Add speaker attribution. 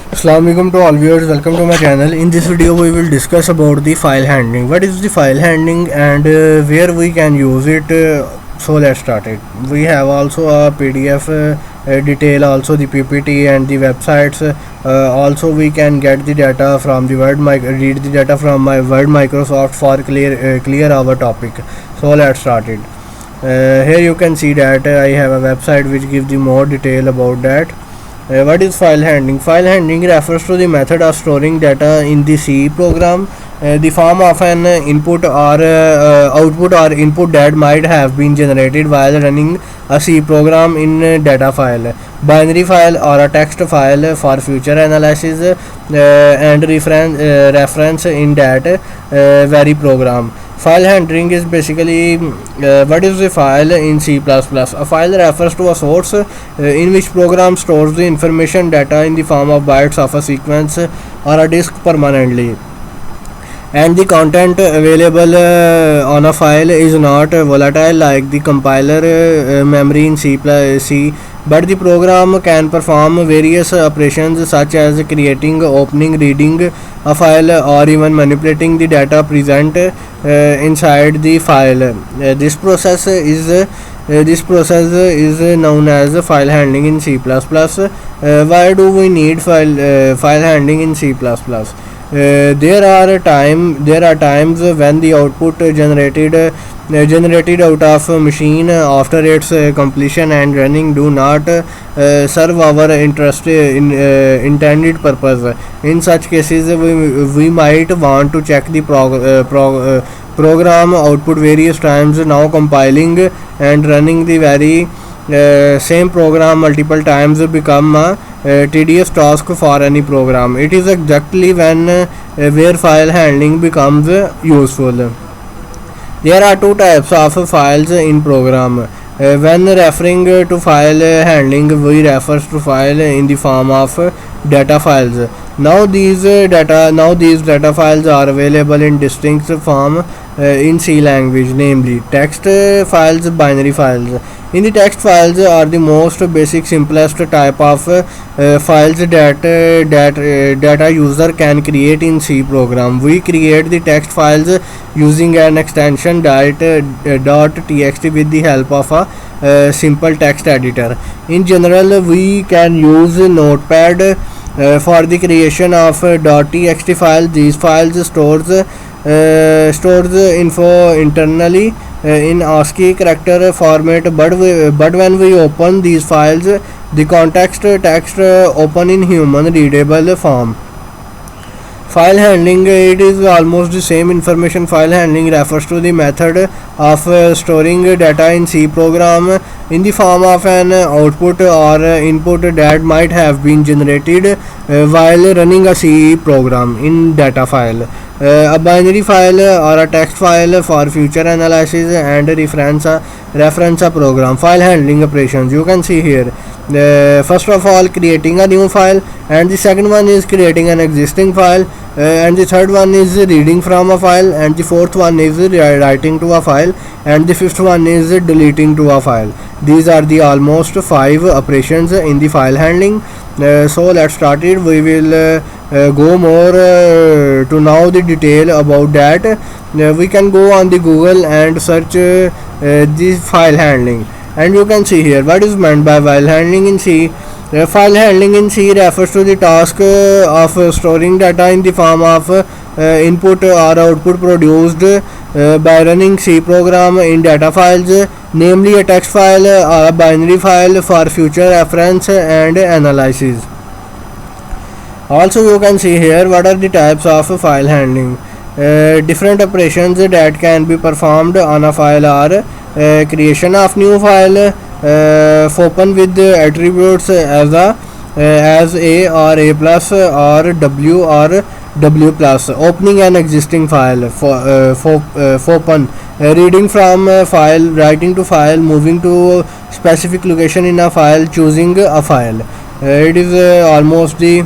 Speaker 1: Assalamualaikum to all viewers, welcome to my channel. In this video we will discuss about the file handling. What is the file handling and where we can use it. So let's start it. We have also a PDF detail, also the PPT and the websites. Also we can get the data from the read the data from my Word Microsoft for clear our topic. So let's start it. Here you can see that I have a website which gives the more detail about that. What is file handling? File handling refers to the method of storing data in the C program, the form of an input or output or input that might have been generated while running a C program in data file, binary file or a text file for future analysis and reference in that very program. File handling is basically what is a file in C++? A file refers to a source in which program stores the information data in the form of bytes of a sequence or a disk permanently, and the content available on a file is not volatile like the compiler memory in C, but the program can perform various operations such as creating, opening, reading a file, or even manipulating the data present inside the file. This process is known as file handling in C++. Why do we need file handling in C++? There are times when the output generated out of a machine after its completion and running do not serve our intended purpose. In such cases, we might want to check the program output various times. Now compiling and running the very same program multiple times become a tedious task for any program. It is exactly when where file handling becomes useful. There are two types of files in program. When referring to file handling, we refer to file in the form of data files. Now these data files are available in distinct form in C language, namely text files, binary files. In the text files are the most basic, simplest type of files that a user can create in C program. We create the text files using an extension .txt with the help of a simple text editor. In general, we can use Notepad for the creation of .txt files. These files stores info internally in ASCII character format, but when we open these files, the context text open in human readable form. File handling, it is almost the same information. File handling refers to the method of storing data in C program in the form of an output or input that might have been generated while running a C program in data file, a binary file or a text file for future analysis and reference a program. File handling operations, you can see here. First of all, creating a new file, and the second one is creating an existing file, and the third one is reading from a file, and the fourth one is writing to a file, and the fifth one is deleting to a file. These are the almost 5 operations in the file handling. So let's start it. We will go more to know the detail about that. We can go on the Google and search the file handling, and you can see here what is meant by file handling in C. File handling in C refers to the task of storing data in the form of input or output produced by running C program in data files, namely a text file or a binary file for future reference and analysis. Also, you can see here what are the types of file handling. Different operations that can be performed on a file are creation of new file, open with attributes as A or A plus or W or W plus, opening an existing file, open, reading from file, writing to file, moving to specific location in a file, choosing a file. It is almost the